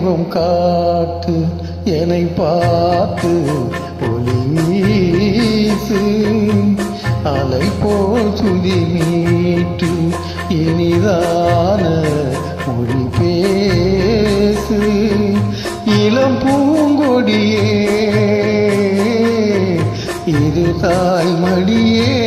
முகம் காட்டு என்னை பார்த்து ஒளி வீசு அலை போல் சுதி மீட்டு இனிதான மொழி பேசு இளம் பூங்கொடியே இது தாய்மடியே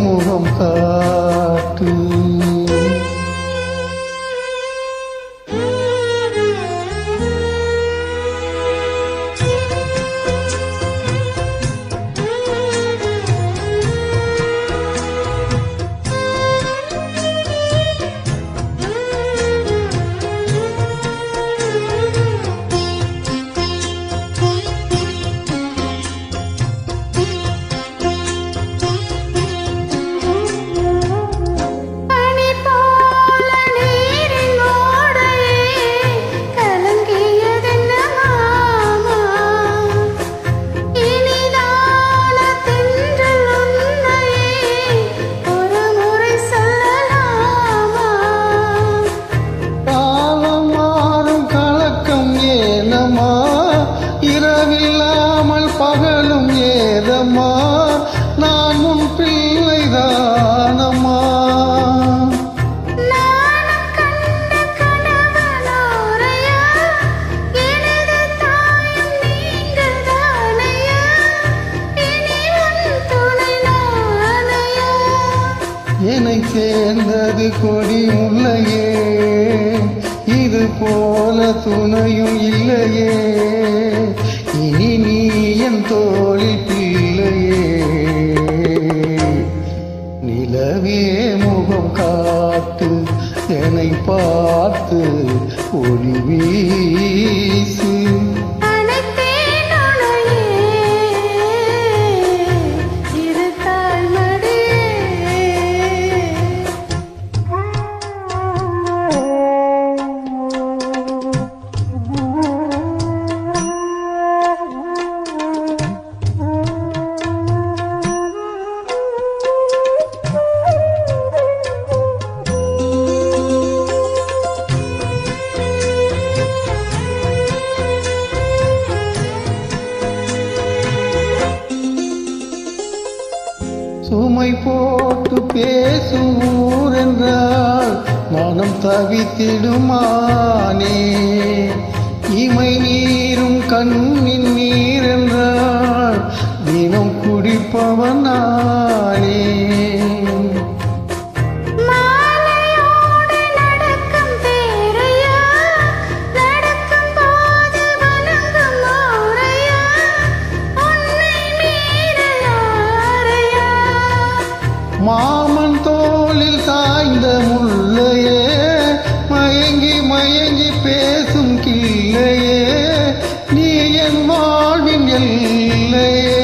முகம் காட்டு இரவில்லாமல் பகலும் ஏதம்மா நான் உன் பிள்ளைதானம்மா என்னை சேர்ந்தது கொடி முல்லையே இது போல துணையும் இல்லையே இனி நீ என் தோளில் பிள்ளையே நிலவே முகம் காட்டு என்னை பார்த்து ஒளி வீசு சுமை போட்டு பேசும் ஊர் என்றால் மனம் தவித்திடுமானே இமை நீரும் கண்ணின் நீர் என்றால் தினம் குடிப்பவன் நானே மாமன் தோளில் சாய்ந்த முல்லையே மயங்கி மயங்கி பேசும் கிள்ளையே நீ என் வாழ்வின் எல்லையே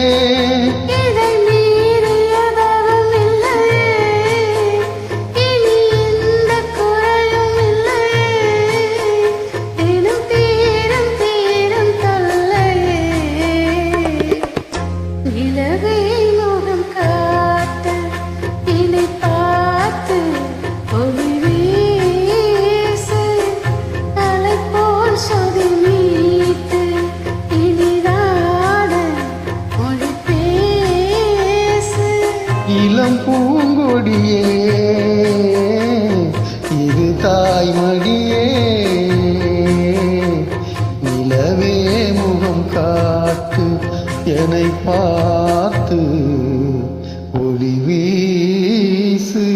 இளம் பூங்கொடியே இது தாய்மடியே நிலவே முகம் காட்டு என்னை பார்த்து ஒளி வீசு